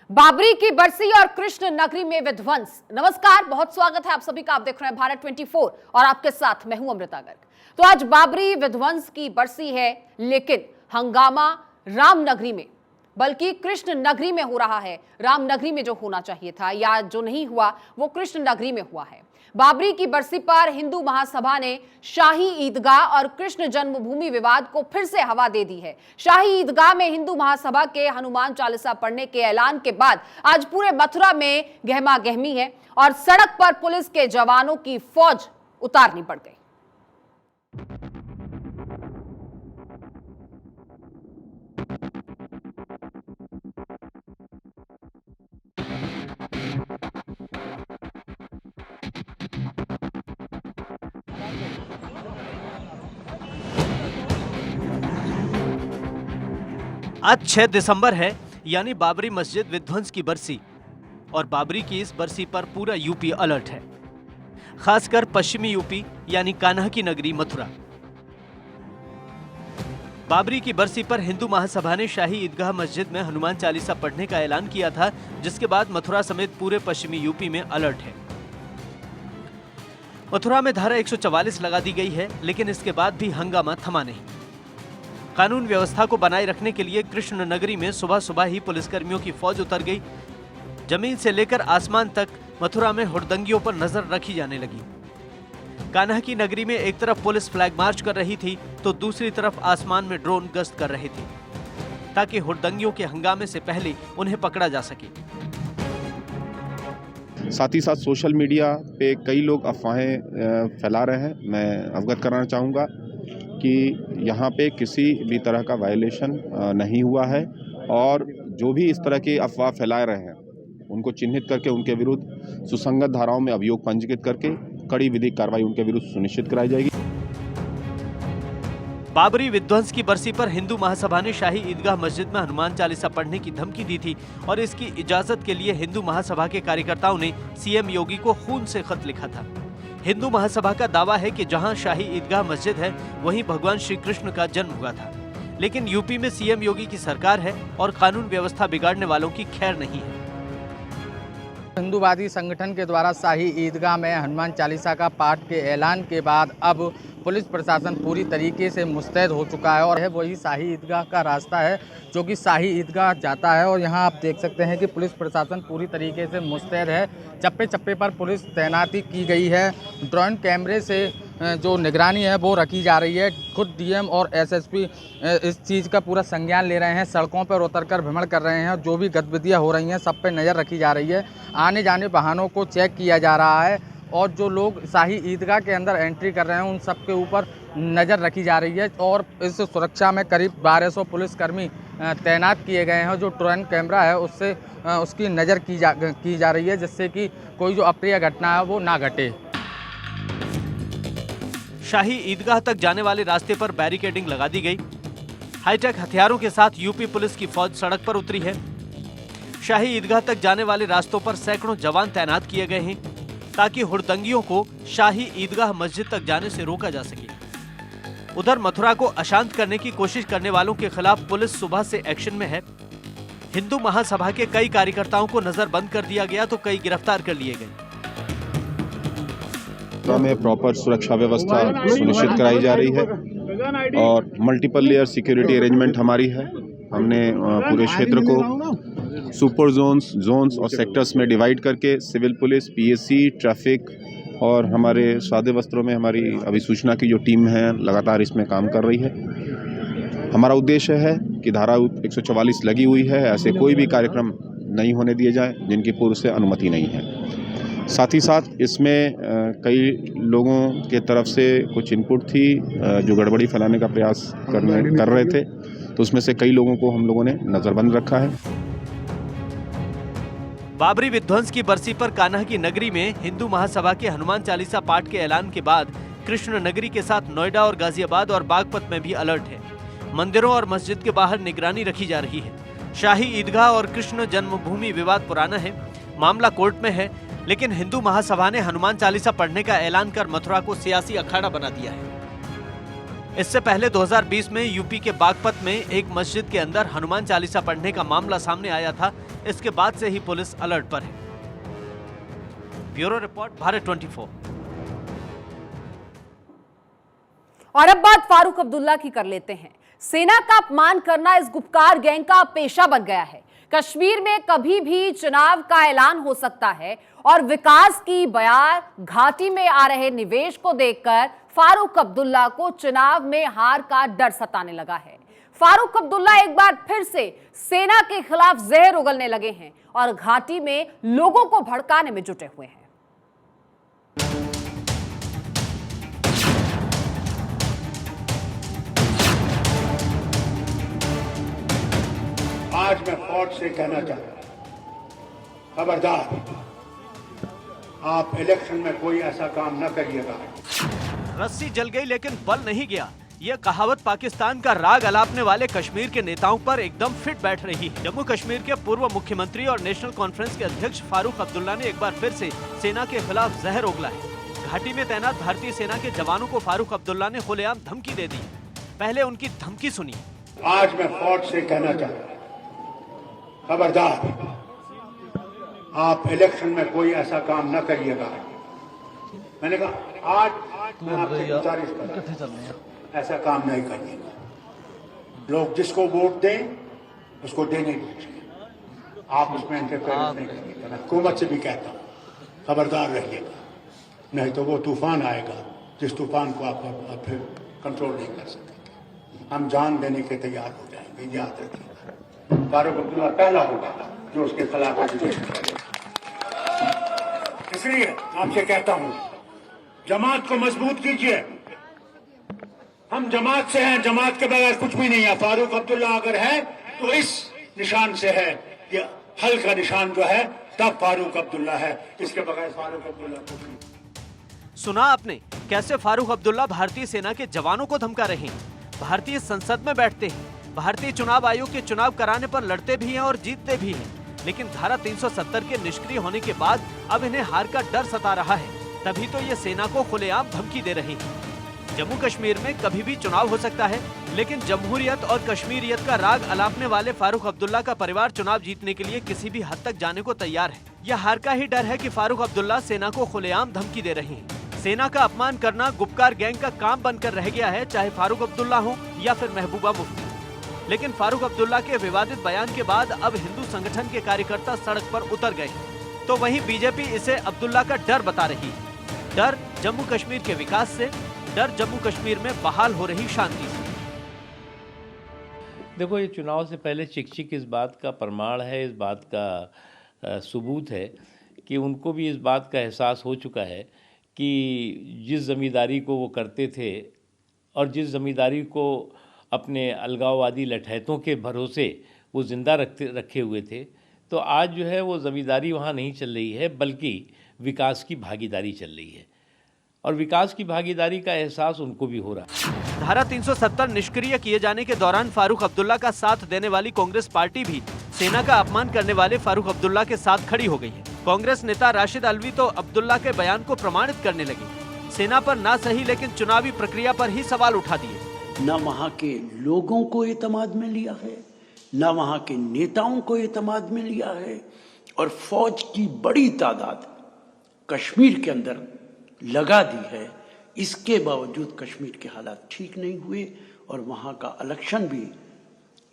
बाबरी की बरसी और कृष्ण नगरी में विध्वंस। नमस्कार, बहुत स्वागत है आप सभी का। आप देख रहे हैं भारत 24 और आपके साथ मैं हूं अमृता गर्ग। तो आज बाबरी विध्वंस की बरसी है, लेकिन हंगामा रामनगरी में, बल्कि कृष्ण नगरी में हो रहा है। रामनगरी में जो होना चाहिए था या जो नहीं हुआ वो कृष्ण नगरी में हुआ है। बाबरी की बरसी पर हिंदू महासभा ने शाही ईदगाह और कृष्ण जन्मभूमि विवाद को फिर से हवा दे दी है। शाही ईदगाह में हिंदू महासभा के हनुमान चालीसा पढ़ने के ऐलान के बाद आज पूरे मथुरा में गहमा गहमी है और सड़क पर पुलिस के जवानों की फौज उतारनी पड़ गई। आज 6 दिसंबर है, यानी बाबरी मस्जिद विध्वंस की बरसी। और बाबरी की इस बरसी पर पूरा यूपी अलर्ट है, खासकर पश्चिमी यूपी यानी कान्हा की नगरी मथुरा। बाबरी की बरसी पर हिंदू महासभा ने शाही ईदगाह मस्जिद में हनुमान चालीसा पढ़ने का ऐलान किया था, जिसके बाद मथुरा समेत पूरे पश्चिमी यूपी में अलर्ट है। मथुरा में धारा 144 लगा दी गई है, लेकिन इसके बाद भी हंगामा थमा नहीं। कानून व्यवस्था को बनाए रखने के लिए कृष्ण नगरी में सुबह सुबह ही पुलिसकर्मियों की फौज उतर गई। जमीन से लेकर आसमान तक मथुरा में हुड़दंगियों पर नजर रखी जाने लगी। कान्हा की नगरी में एक तरफ पुलिस फ्लैग मार्च कर रही थी, तो दूसरी तरफ आसमान में ड्रोन गश्त कर रहे थे, ताकि हुड़दंगियों के हंगामे से पहले उन्हें पकड़ा जा सके। साथ ही साथ सोशल मीडिया पे कई लोग अफवाहें फैला रहे हैं। मैं अवगत कराना चाहूँगा कि यहाँ पे किसी भी तरह का वायलेशन नहीं हुआ है, और जो भी इस तरह की अफवाह फैला रहे हैं उनको चिन्हित करके उनके विरुद्ध सुसंगत धाराओं में अभियोग पंजीकृत करके कड़ी विधिक कार्रवाई उनके विरुद्ध सुनिश्चित कराई जाएगी। बाबरी विध्वंस की बरसी पर हिंदू महासभा ने शाही ईदगाह मस्जिद में हनुमान चालीसा पढ़ने की धमकी दी थी, और इसकी इजाजत के लिए हिंदू महासभा के कार्यकर्ताओं ने सीएम योगी को खून से खत लिखा था। हिंदू महासभा का दावा है कि जहां शाही ईदगाह मस्जिद है, वहीं भगवान श्री कृष्ण का जन्म हुआ था। लेकिन यूपी में सीएम योगी की सरकार है और कानून व्यवस्था बिगाड़ने वालों की खैर नहीं है। हिंदूवादी संगठन के द्वारा शाही ईदगाह में हनुमान चालीसा का पाठ के ऐलान के बाद अब पुलिस प्रशासन पूरी तरीके से मुस्तैद हो चुका है, और वही शाही ईदगाह का रास्ता है जो कि शाही ईदगाह जाता है। और यहाँ आप देख सकते हैं कि पुलिस प्रशासन पूरी तरीके से मुस्तैद है। चप्पे चप्पे पर पुलिस तैनाती की गई है। ड्रोन कैमरे से जो निगरानी है वो रखी जा रही है। खुद डीएम और एसएसपी इस चीज़ का पूरा संज्ञान ले रहे हैं, सड़कों पर उतरकर भ्रमण कर रहे हैं। जो भी गतिविधियां हो रही हैं सब पे नज़र रखी जा रही है। आने जाने वाहनों को चेक किया जा रहा है, और जो लोग शाही ईदगाह के अंदर एंट्री कर रहे हैं उन सब के ऊपर नज़र रखी जा रही है। और इस सुरक्षा में करीब 1200 पुलिसकर्मी तैनात किए गए हैं। जो ड्रोन कैमरा है उससे उसकी नज़र की जा रही है, जिससे कि कोई जो अप्रिय घटना है वो ना घटे। शाही ईदगाह तक जाने वाले रास्ते पर बैरिकेडिंग लगा दी गई। हाईटेक हथियारों के साथ यूपी पुलिस की फौज सड़क पर उतरी है। शाही ईदगाह तक जाने वाले रास्तों पर सैकड़ों जवान तैनात किए गए हैं, ताकि हुड़दंगियों को शाही ईदगाह मस्जिद तक जाने से रोका जा सके। उधर मथुरा को अशांत करने की कोशिश करने वालों के खिलाफ पुलिस सुबह से एक्शन में है। हिंदू महासभा के कई कार्यकर्ताओं को नजरबंद कर दिया गया, तो कई गिरफ्तार कर लिए गए। में प्रॉपर सुरक्षा व्यवस्था सुनिश्चित कराई जा रही है, और मल्टीपल लेयर सिक्योरिटी अरेंजमेंट हमारी है। हमने पूरे क्षेत्र को सुपर जोन्स और सेक्टर्स में डिवाइड करके सिविल पुलिस, पीएससी, ट्रैफिक और हमारे सादे वस्त्रों में हमारी अभिसूचना की जो टीम है लगातार इसमें काम कर रही है। हमारा उद्देश्य है कि धारा 144 लगी हुई है, ऐसे कोई भी कार्यक्रम नहीं होने दिए जाए जिनकी पूर्व से अनुमति नहीं है। साथ ही साथ इसमें कई लोगों के तरफ से कुछ इनपुट थी जो गड़बड़ी फैलाने का प्रयास कर रहे थे, तो उसमें से कई लोगों को हम लोगों ने नज़रबंद रखा है। बाबरी विध्वंस की बरसी पर कान्हा की नगरी में हिंदू महासभा के हनुमान चालीसा पाठ के ऐलान के बाद कृष्ण नगरी के साथ नोएडा और गाजियाबाद और बागपत में भी अलर्ट है। मंदिरों और मस्जिद के बाहर निगरानी रखी जा रही है। शाही ईदगाह और कृष्ण जन्मभूमि विवाद पुराना है, मामला कोर्ट में है, लेकिन हिंदू महासभा ने हनुमान चालीसा पढ़ने का ऐलान कर मथुरा को सियासी अखाड़ा बना दिया है। इससे पहले 2020 में यूपी के बागपत में एक मस्जिद के अंदर हनुमान चालीसा पढ़ने का मामला सामने आया था, इसके बाद से ही पुलिस अलर्ट पर है। Bureau report, Bharat 24। और अब बात फारूक अब्दुल्ला की कर लेते हैं। सेना का अपमान करना इस गुपकार गैंग का पेशा बन गया है। कश्मीर में कभी भी चुनाव का ऐलान हो सकता है और विकास की बयार घाटी में आ रहे निवेश को देखकर फारूक अब्दुल्ला को चुनाव में हार का डर सताने लगा है। फारूक अब्दुल्ला एक बार फिर से सेना के खिलाफ जहर उगलने लगे हैं और घाटी में लोगों को भड़काने में जुटे हुए हैं। आज मैं फौज से कहना चाहता हूं, खबरदार, आप इलेक्शन में कोई ऐसा काम न करिएगा। रस्सी जल गई लेकिन बल नहीं गया, यह कहावत पाकिस्तान का राग अलापने वाले कश्मीर के नेताओं पर एकदम फिट बैठ रही है। जम्मू कश्मीर के पूर्व मुख्यमंत्री और नेशनल कॉन्फ्रेंस के अध्यक्ष फारूक अब्दुल्ला ने एक बार फिर से सेना के खिलाफ जहर उगला है। घाटी में तैनात भारतीय सेना के जवानों को फारूक अब्दुल्ला ने खुलेआम धमकी दे दी। पहले उनकी धमकी सुनिए। आज मैं फौज से कहना चाहता हूं, खबरदार, आप इलेक्शन में कोई ऐसा काम न करिएगा। मैंने कहा आज मैं आपसे गुजारिश कर रहा हूं, ऐसा काम नहीं करिएगा। लोग जिसको वोट दें उसको देने दीजिए, आप उसमें इंटरफेरेंस नहीं करिएगा। मैं हुकूमत से भी कहता हूँ, खबरदार रहिएगा, नहीं तो वो तूफान आएगा जिस तूफान को आप फिर कंट्रोल नहीं कर सकते। हम जान देने के तैयार हो जाएंगे, याद रखिएगा। फारूक अब्दुल्ला पहला होगा जो उसके खिलाफ एजुकेशन करेगा। इसलिए आपसे कहता हूं, जमात को मजबूत कीजिए। हम जमात से हैं, जमात के बगैर कुछ भी नहीं है। फारूक अब्दुल्ला अगर है तो इस निशान से है, ये हल का निशान जो है तब फारूक अब्दुल्ला है, इसके बगैर फारूक अब्दुल्ला कुछ नहीं। सुना आपने कैसे फारूक अब्दुल्ला भारतीय सेना के जवानों को धमका रहे हैं। भारतीय संसद में बैठते हैं, भारतीय चुनाव आयोग के चुनाव कराने पर लड़ते भी हैं और जीतते भी हैं, लेकिन धारा 370 के निष्क्रिय होने के बाद अब इन्हें हार का डर सता रहा है। तभी तो ये सेना को खुलेआम धमकी दे रही है। जम्मू कश्मीर में कभी भी चुनाव हो सकता है, लेकिन जमहूरियत और कश्मीरियत का राग अलापने वाले फारूक अब्दुल्ला का परिवार चुनाव जीतने के लिए किसी भी हद तक जाने को तैयार है। यह हार का ही डर है कि फारूक अब्दुल्ला सेना को खुलेआम धमकी दे रहे हैं। सेना का अपमान करना गुपकार गैंग का काम बनकर रह गया है, चाहे फारूक अब्दुल्ला हो या फिर महबूबा मुफ्ती। लेकिन फारूक अब्दुल्ला के विवादित बयान के बाद अब हिंदू संगठन के कार्यकर्ता सड़क पर उतर गए हैं। तो वहीं बीजेपी इसे अब्दुल्ला का डर बता रही है। डर जम्मू कश्मीर के विकास से, डर जम्मू कश्मीर में बहाल हो रही शांति से। देखो, ये चुनाव से पहले चिक इस बात का प्रमाण है, इस बात का सबूत है कि उनको भी इस बात का एहसास हो चुका है कि जिस ज़मींदारी को वो करते थे और जिस ज़मींदारी को अपने अलगाववादी लठैतों के भरोसे वो ज़िंदा रखे हुए थे, तो आज जो है वो ज़मींदारी वहाँ नहीं चल रही है, बल्कि विकास की भागीदारी चल रही है। और विकास की भागीदारी का एहसास उनको भी हो रहा है। धारा 370 निष्क्रिय किए जाने के दौरान फारूक अब्दुल्ला का साथ देने वाली कांग्रेस पार्टी भी सेना का अपमान करने वाले फारूक अब्दुल्ला के साथ खड़ी हो गई है। कांग्रेस नेता राशिद अलवी तो अब्दुल्ला के बयान को प्रमाणित करने लगे। सेना पर ना सही लेकिन चुनावी प्रक्रिया पर ही सवाल उठा दिए। न वहाँ के लोगों को एतमाद में लिया है, न वहाँ के नेताओं को एतमाद में लिया है, और फौज की बड़ी तादाद कश्मीर के अंदर लगा दी है। इसके बावजूद कश्मीर के हालात ठीक नहीं हुए और वहाँ का इलेक्शन भी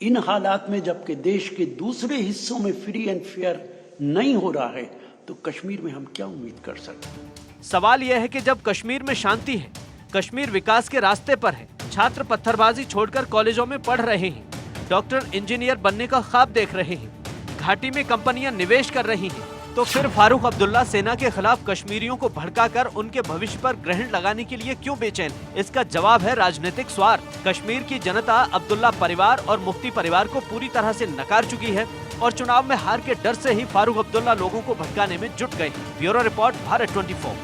इन हालात में, जबकि देश के दूसरे हिस्सों में फ्री एंड फेयर नहीं हो रहा है, तो कश्मीर में हम क्या उम्मीद कर सकते हैं। सवाल यह है कि जब कश्मीर में शांति है, कश्मीर विकास के रास्ते पर है, छात्र पत्थरबाजी छोड़कर कॉलेजों में पढ़ रहे हैं, डॉक्टर इंजीनियर बनने का ख्वाब देख रहे हैं, घाटी में कंपनियां निवेश कर रही हैं, तो फिर फारूक अब्दुल्ला सेना के खिलाफ कश्मीरियों को भड़काकर उनके भविष्य पर ग्रहण लगाने के लिए क्यों बेचैन? इसका जवाब है राजनीतिक स्वार्थ। कश्मीर की जनता अब्दुल्ला परिवार और मुफ्ती परिवार को पूरी तरह से नकार चुकी है और चुनाव में हार के डर से ही फारूक अब्दुल्ला लोगों को भड़काने में जुट गए। Bureau report, Bharat 24।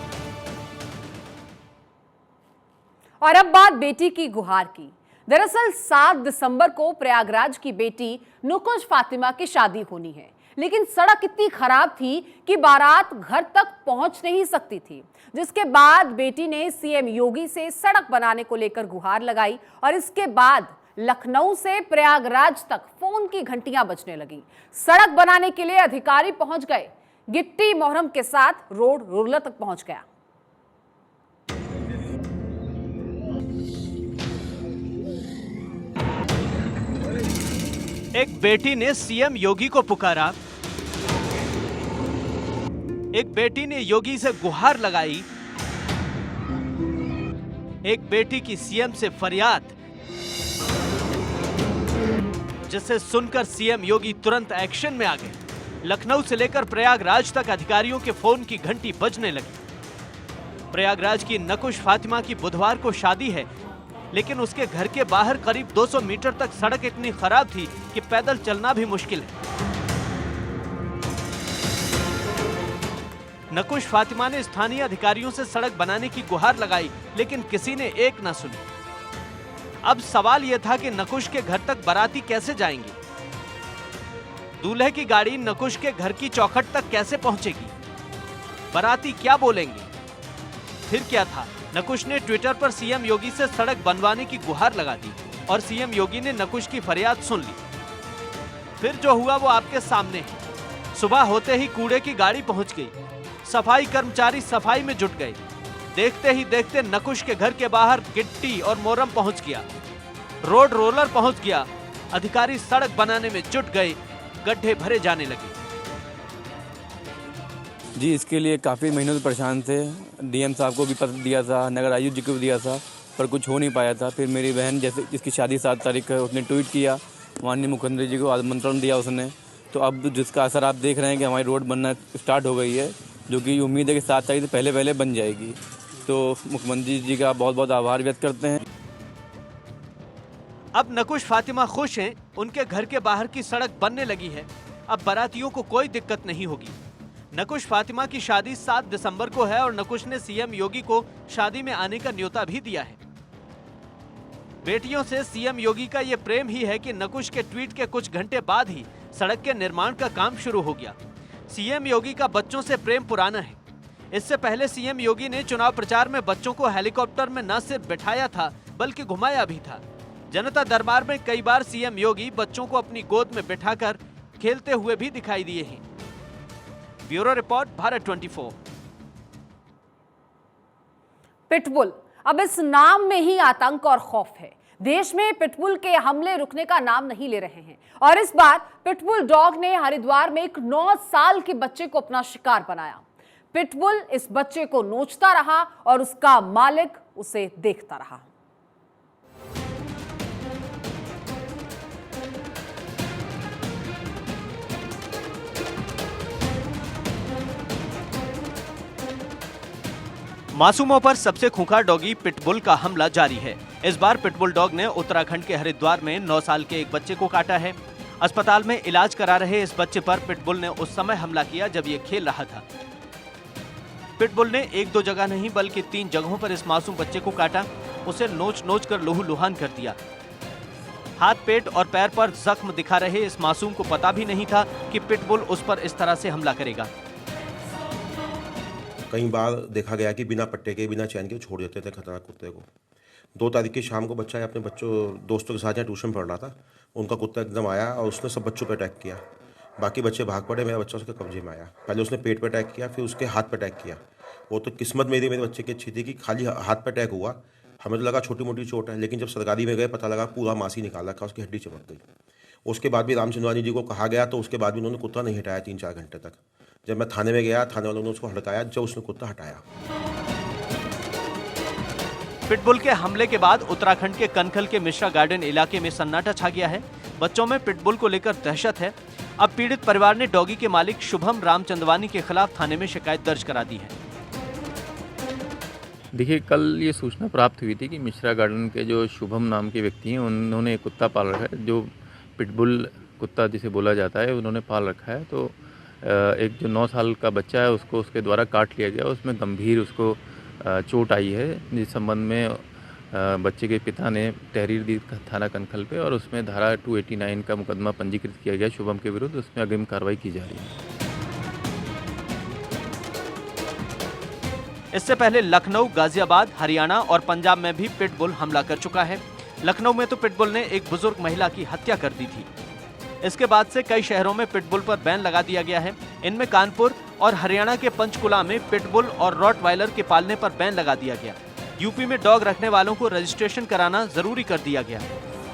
और अब बात बेटी की गुहार की। दरअसल 7 दिसंबर को प्रयागराज की बेटी नुकुश फातिमा की शादी होनी है, लेकिन सड़क इतनी खराब थी कि बारात घर तक पहुंच नहीं सकती थी, जिसके बाद बेटी ने सीएम योगी से सड़क बनाने को लेकर गुहार लगाई और इसके बाद लखनऊ से प्रयागराज तक फोन की घंटियां बजने लगी। सड़क बनाने के लिए अधिकारी पहुंच गए। गिट्टी मोहरम के साथ रोड रोलर तक पहुंच गया। एक बेटी ने सीएम योगी को पुकारा, एक बेटी ने योगी से गुहार लगाई, एक बेटी की सीएम से फरियाद, जिसे सुनकर सीएम योगी तुरंत एक्शन में आ गए। लखनऊ से लेकर प्रयागराज तक अधिकारियों के फोन की घंटी बजने लगी। प्रयागराज की नकुश फातिमा की बुधवार को शादी है, लेकिन उसके घर के बाहर करीब 200 मीटर तक सड़क इतनी खराब थी कि पैदल चलना भी मुश्किल है। नकुश फातिमा ने स्थानीय अधिकारियों से सड़क बनाने की गुहार लगाई, लेकिन किसी ने एक न सुनी। अब सवाल यह था कि नकुश के घर तक बाराती कैसे जाएंगे? दूल्हे की गाड़ी नकुश के घर की चौखट तक कैसे पहुंचेगी? बाराती क्या बोलेंगे? फिर क्या था? नकुश ने ट्विटर पर सीएम योगी से सड़क बनवाने की गुहार लगा दी और सीएम योगी ने नकुश की फरियाद सुन ली। फिर जो हुआ वो आपके सामने है। सुबह होते ही कूड़े की गाड़ी पहुंच गई। सफाई कर्मचारी सफाई में जुट गए। देखते ही देखते नकुश के घर के बाहर गिट्टी और मोरम पहुंच गया, रोड रोलर पहुंच गया। अधिकारी सड़क बनाने में जुट गए। गड्ढे भरे जाने लगे। जी, इसके लिए काफ़ी महीनों से परेशान थे। डीएम साहब को भी पत्र दिया था, नगर आयुक्त जी को भी दिया था, पर कुछ हो नहीं पाया था। फिर मेरी बहन, जैसे जिसकी शादी 7 तारीख है, उसने ट्वीट किया, माननीय मुख्यमंत्री जी को आमंत्रण दिया उसने। तो अब जिसका असर आप देख रहे हैं कि हमारी रोड बनना स्टार्ट हो गई है, जो कि उम्मीद है कि 7 तारीख से पहले बन जाएगी। तो मुख्यमंत्री जी का बहुत बहुत आभार व्यक्त करते हैं। अब नकुश फातिमा खुश हैं, उनके घर के बाहर की सड़क बनने लगी है। अब बारातियों को कोई दिक्कत नहीं होगी। नकुश फातिमा की शादी 7 दिसंबर को है और नकुश ने सीएम योगी को शादी में आने का न्योता भी दिया है। बेटियों से सीएम योगी का ये प्रेम ही है कि नकुश के ट्वीट के कुछ घंटे बाद ही सड़क के निर्माण का काम शुरू हो गया। सीएम योगी का बच्चों से प्रेम पुराना है। इससे पहले सीएम योगी ने चुनाव प्रचार में बच्चों को हेलीकॉप्टर में न सिर्फ बिठाया था, बल्कि घुमाया भी था। जनता दरबार में कई बार सीएम योगी बच्चों को अपनी गोद में बिठाकर खेलते हुए भी दिखाई दिए हैं। Bureau report, Bharat 24। पिटबुल, अब इस नाम में ही आतंक और खौफ है। देश में पिटबुल के हमले रुकने का नाम नहीं ले रहे हैं और इस बार पिटबुल डॉग ने हरिद्वार में एक 9 साल के बच्चे को अपना शिकार बनाया। पिटबुल इस बच्चे को नोचता रहा और उसका मालिक उसे देखता रहा। मासूमों पर सबसे खूंखार डॉगी पिटबुल का हमला जारी है। इस बार पिटबुल डॉग ने उत्तराखंड के हरिद्वार में 9 साल के एक बच्चे को काटा है। अस्पताल में इलाज करा रहे इस बच्चे पर पिटबुल ने उस समय हमला किया जब ये खेल रहा था। पिटबुल ने 1-2 जगह नहीं बल्कि 3 जगहों पर इस मासूम बच्चे को काटा। उसे नोच कर लहूलुहान कर दिया। हाथ, पेट और पैर पर जख्म दिखा रहे इस मासूम को पता भी नहीं था कि पिटबुल उस पर इस तरह से हमला करेगा। कई बार देखा गया कि बिना पट्टे के, बिना चैन के छोड़ देते थे खतरनाक कुत्ते को। 2 तारीख की शाम को बच्चा अपने दोस्तों के साथ यहाँ ट्यूशन पढ़ रहा था। उनका कुत्ता एकदम आया और उसने सब बच्चों पर अटैक किया। बाकी बच्चे भाग पड़े, मेरा बच्चा उसके कब्जे में आया। पहले उसने पेट पर अटैक किया, फिर उसके हाथ पर अटैक किया। वो तो किस्मत मेरे बच्चे की अच्छी थी कि खाली हाथ पर अटैक हुआ। हमें तो लगा छोटी मोटी चोट है, लेकिन जब सरकारी में गए पता लगा पूरा मांस ही निकाल रखा, उसकी हड्डी चमक गई। उसके बाद भी रामचंद्रानी जी को कहा गया तो उसके बाद भी उन्होंने कुत्ता नहीं हटाया 3-4 घंटे तक। जब मैं थाने में गया, थाने वालों ने उसको हड़काया, जब उसने कुत्ता हटाया। पिटबुल के हमले के बाद उत्तराखंड के कनखल के मिश्रा गार्डन इलाके में सन्नाटा छा गया है। बच्चों में पिटबुल को लेकर दहशत है। अब पीड़ित परिवार ने डॉगी के मालिक शुभम रामचंदवानी के खिलाफ थाने में शिकायत दर्ज करा दी है। देखिए, कल ये सूचना प्राप्त हुई थी कि मिश्रा गार्डन के जो शुभम नाम के व्यक्ति हैं, उन्होंने एक कुत्ता पाल रखा है, जो पिटबुल कुत्ता जिसे बोला जाता है, उन्होंने पाल रखा है। तो एक जो 9 साल का बच्चा है उसको उसके द्वारा काट लिया गया। उसमें गंभीर उसको चोट आई है, जिस संबंध में बच्चे के पिता ने तहरीर दी थाना कनखल पे और उसमें धारा 289 का मुकदमा पंजीकृत किया गया शुभम के विरुद्ध। उसमें अग्रिम कार्रवाई की जा रही है। इससे पहले लखनऊ, गाजियाबाद, हरियाणा और पंजाब में भी पिटबुल हमला कर चुका है। लखनऊ में तो पिटबुल ने एक बुजुर्ग महिला की हत्या कर दी थी। इसके बाद से कई शहरों में पिटबुल पर बैन लगा दिया गया है। इनमें कानपुर और हरियाणा के पंचकुला में पिटबुल और रॉटवाइलर के पालने पर बैन लगा दिया गया। यूपी में डॉग रखने वालों को रजिस्ट्रेशन कराना जरूरी कर दिया गया।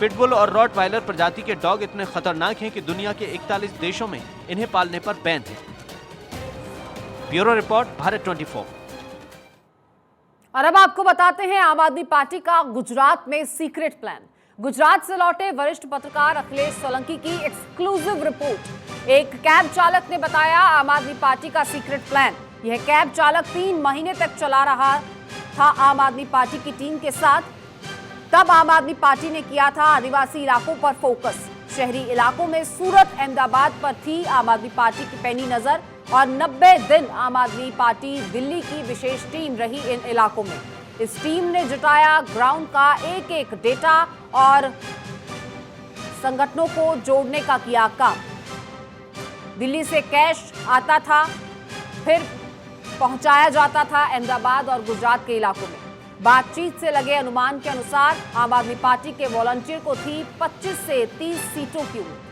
पिटबुल और रॉटवाइलर प्रजाति के डॉग इतने खतरनाक हैं कि दुनिया के 41 देशों में इन्हें पालने पर बैन है। Bureau report, Bharat 24। और अब आपको बताते हैं आम आदमी पार्टी का गुजरात में सीक्रेट प्लान। गुजरात से लौटे वरिष्ठ पत्रकार अखिलेश सोलंकी की एक्सक्लूसिव रिपोर्ट। एक कैब चालक ने बताया आम आदमी पार्टी का सीक्रेट प्लान। यह कैब चालक 3 महीने तक चला रहा था आम आदमी पार्टी की टीम के साथ। तब आम आदमी पार्टी ने किया था आदिवासी इलाकों पर फोकस। शहरी इलाकों में सूरत, अहमदाबाद पर थी आम आदमी पार्टी की पैनी नजर और 90 दिन आम आदमी पार्टी दिल्ली की विशेष टीम रही इन इलाकों में। इस टीम ने जुटाया ग्राउंड का एक एक डेटा और संगठनों को जोड़ने का किया काम। दिल्ली से कैश आता था, फिर पहुंचाया जाता था अहमदाबाद और गुजरात के इलाकों में। बातचीत से लगे अनुमान के अनुसार आम आदमी पार्टी के वॉलंटियर को थी 25 से 30 सीटों की उम्मीद।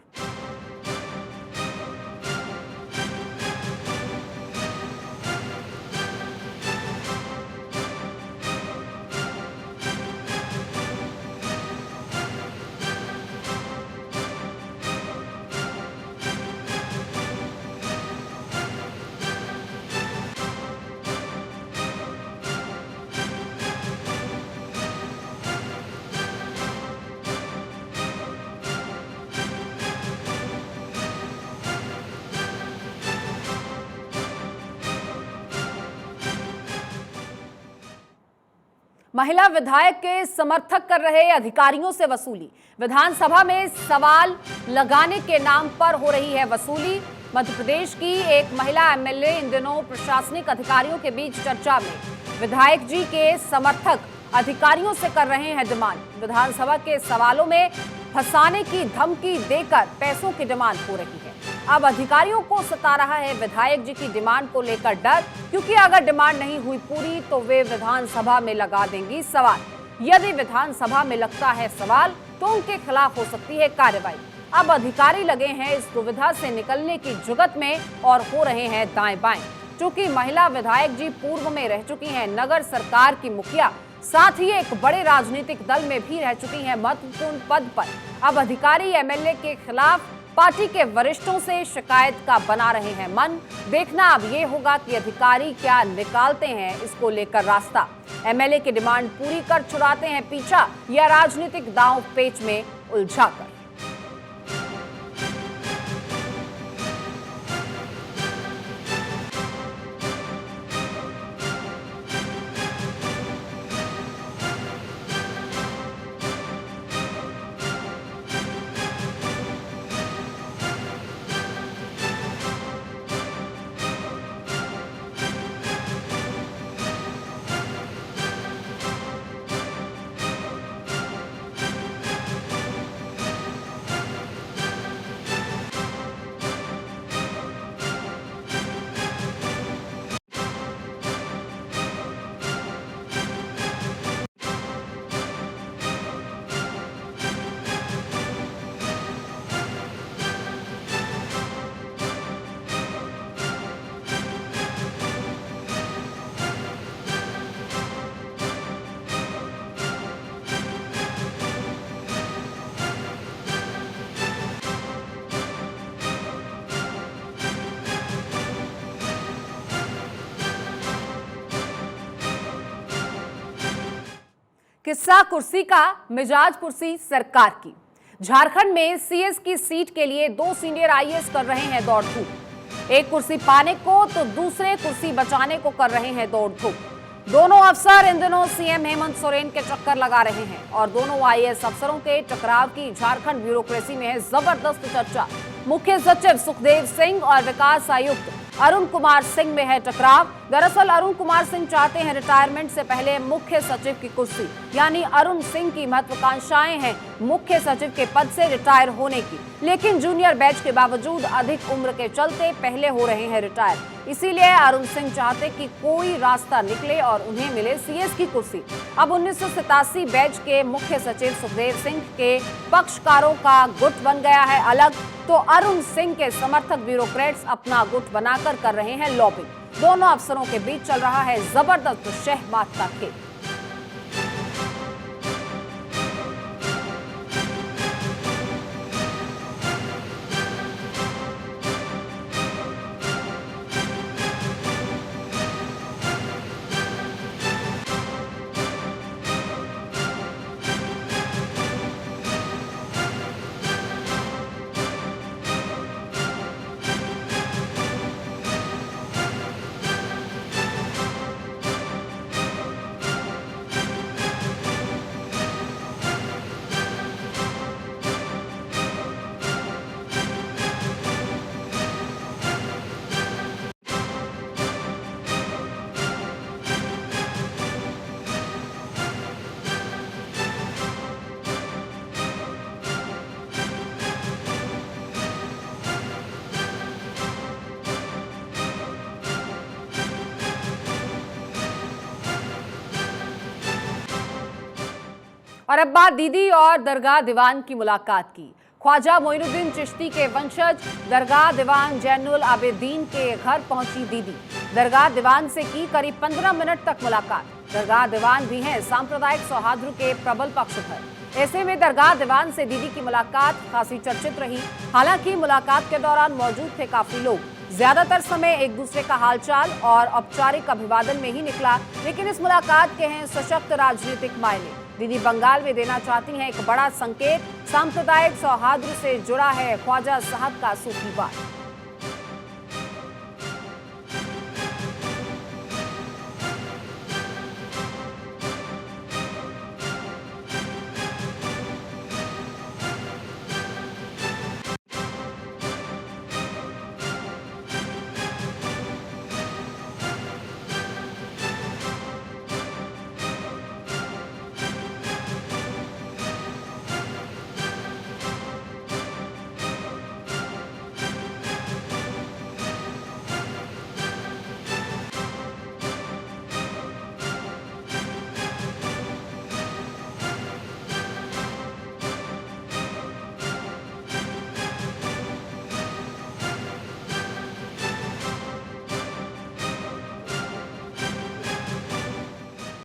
महिला विधायक के समर्थक कर रहे अधिकारियों से वसूली। विधानसभा में सवाल लगाने के नाम पर हो रही है वसूली। मध्य प्रदेश की एक महिला एमएलए इन दिनों प्रशासनिक अधिकारियों के बीच चर्चा में विधायक जी के समर्थक अधिकारियों से कर रहे हैं डिमांड। विधानसभा के सवालों में फंसाने की धमकी देकर पैसों की डिमांड हो रही है। अब अधिकारियों को सता रहा है विधायक जी की डिमांड को लेकर डर, क्योंकि अगर डिमांड नहीं हुई पूरी तो वे विधानसभा में लगा देंगी सवाल। यदि विधानसभा में लगता है सवाल तो उनके खिलाफ हो सकती है कार्रवाई। अब अधिकारी लगे हैं इस दुविधा से निकलने की जुगत में और हो रहे हैं दाएं बाएं। चूंकि महिला विधायक जी पूर्व में रह चुकी हैं नगर सरकार की मुखिया, साथ ही एक बड़े राजनीतिक दल में भी रह चुकी हैं महत्वपूर्ण पद पर। अब अधिकारी एमएलए के खिलाफ पार्टी के वरिष्ठों से शिकायत का बना रहे हैं मन। देखना अब ये होगा कि अधिकारी क्या निकालते हैं इसको लेकर रास्ता। एमएलए की डिमांड पूरी कर छुड़ाते हैं पीछा या राजनीतिक दांव पेच में उलझाकर। किस्सा कुर्सी का, मिजाज कुर्सी सरकार की। झारखंड में सीएस की सीट के लिए 2 सीनियर आईएएस कर रहे हैं दौड़ धूप। एक कुर्सी पाने को तो दूसरे कुर्सी बचाने को कर रहे हैं दौड़ धूप। दोनों अफसर इन दिनों सीएम हेमंत सोरेन के चक्कर लगा रहे हैं और दोनों आईएएस अफसरों के टकराव की झारखंड ब्यूरोक्रेसी में है जबरदस्त चर्चा। मुख्य सचिव सुखदेव सिंह और विकास आयुक्त अरुण कुमार सिंह में है टकराव। दरअसल अरुण कुमार सिंह चाहते हैं रिटायरमेंट से पहले मुख्य सचिव की कुर्सी, यानी अरुण सिंह की महत्वाकांक्षाएं हैं मुख्य सचिव के पद से रिटायर होने की, लेकिन जूनियर बैच के बावजूद अधिक उम्र के चलते पहले हो रहे हैं रिटायर। इसीलिए अरुण सिंह चाहते कि कोई रास्ता निकले और उन्हें मिले सीएस की कुर्सी। अब 1987 बैच के मुख्य सचिव सुखदेव सिंह के पक्षकारों का गुट बन गया है अलग, तो अरुण सिंह के समर्थक ब्यूरोक्रेट्स अपना गुट बनाकर कर रहे हैं लॉबिंग। दोनों अफसरों के बीच चल रहा है जबरदस्त शहबात का खेल। और अब बात दीदी और दरगाह दीवान की मुलाकात की। ख्वाजा मोइनुद्दीन चिश्ती के वंशज दरगाह दीवान जैनुल आबिदीन के घर पहुंची दीदी। दरगाह दीवान से की करीब 15 मिनट तक मुलाकात। दरगाह दीवान भी हैं सांप्रदायिक सौहार्द के प्रबल पक्षधर। ऐसे में दरगाह दीवान से दीदी की मुलाकात खासी चर्चित रही। हालांकि मुलाकात के दौरान मौजूद थे काफी लोग। ज्यादातर समय एक दूसरे का हालचाल और औपचारिक अभिवादन में ही निकला, लेकिन इस मुलाकात के हैं सशक्त राजनीतिक मायने। दीदी बंगाल में देना चाहती हैं एक बड़ा संकेत। सांप्रदायिक सौहार्द से जुड़ा है ख्वाजा साहब का सूफीवाद।